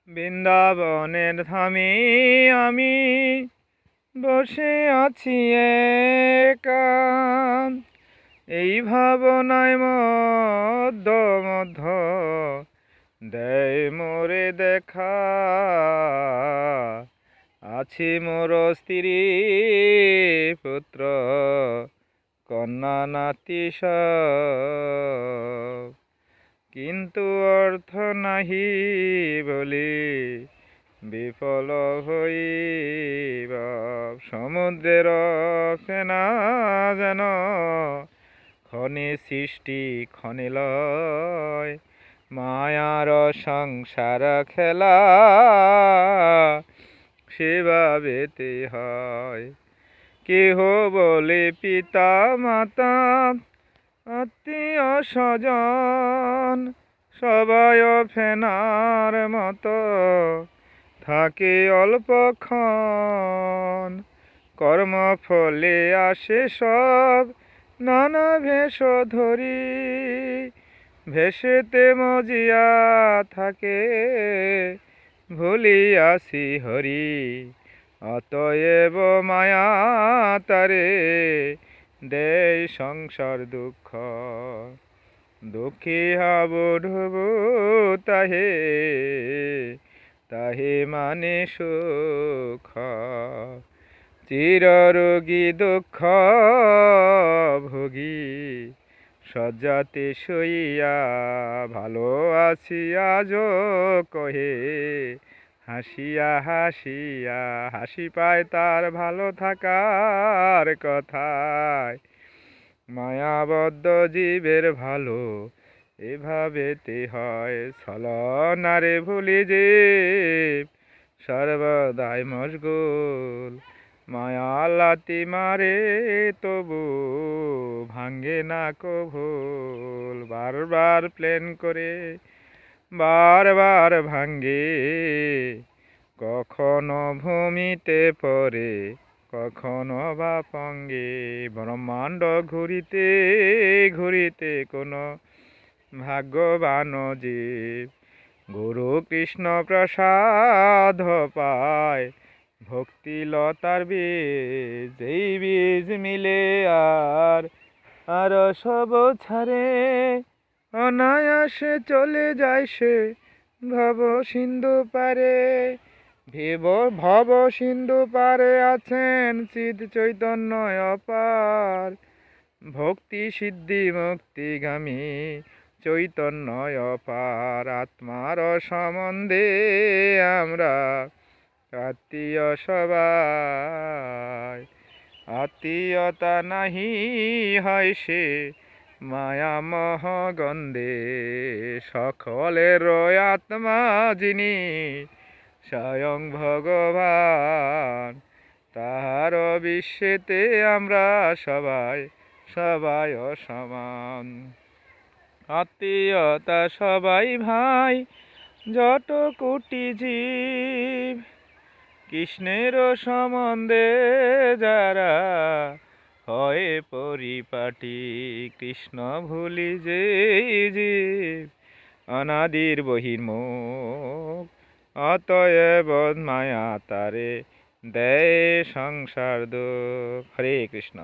বৃন্দাবনের ধামে আমি বসে আছি একা, এই ভাবনায় মধ্য মধ্য দেয় মোরে দেখা। আছি মোর স্ত্রী পুত্র কন্যা নাতি সব, কিন্তু অর্থ নাহি বলি বিফল হইব। সমুদ্রের ফেনা যেন ক্ষণে সৃষ্টি ক্ষণে লয়, মায়ার সংসার খেলা সেভাবেতে হয়। কেহ বলে পিতা মাতা আত্মীয় স্বজন, সবাই ফেনার মতো থাকে অল্পক্ষণ। কর্মফলে আসে সব নানা ভেষ ধরি, ভেষেতে মজিয়া থাকে ভুলিয়াছি হরি। অতএব মায়া তারে দেয় সংসার দুঃখ, দুঃখী হব ঢুবু তাহে তাহে মানে সুখ। চিররোগী দুঃখ ভোগী শয্যাতে শুইয়া ভালো আছি আজও কহে হাসিয়া হাসিয়া। হাসি পায় তার ভালো থাকার কথায়, মায়াবদ্ধ জীবের ভালো এভাবেতে হয়। ছলনারে ভুলি জীব সর্বদাই মশগুল, মায়া লাথি মারে তবু ভাঙ্গে না কো ভুল। বারবার প্লেন করে বারবার ভাঙ্গে, কখনো ভূমিতে পড়ে কখনো বা পঙ্গে। ব্রহ্মাণ্ড ঘুরিতে ঘুরিতে কোনো ভাগ্যবান জীব গুরু কৃষ্ণ প্রসাদ পায়, ভক্তি লতার বীজ। এই বীজ মিলে আর সব ছাড়ে, অনায়াসে চলে যায় সে ভব সিন্ধু পারে। ভব সিন্ধু পারে আছেন চিদ চৈতন্য অপার, ভক্তি সিদ্ধি মুক্তিগামী চৈতন্য অপার। আত্মার সম্বন্ধে আমরা আত্মীয় সবাই, আত্মীয়তা নাহি হয় সে মায়ামহ গন্ধে। সকলের আত্মা যিনি স্বয়ং ভগবান, তাহার বিশ্বেতে আমরা সবাই সবাই সমান। আত্মীয়তা সবাই ভাই যত কোটি জীব, কৃষ্ণের সম্বন্ধে যারা হয় পরিপাটি। কৃষ্ণ ভুলি যে জীব অনাদির বহির্মুখ, অতএব মায়া তারে দেয় সংসার দুঃখ। হরে কৃষ্ণ।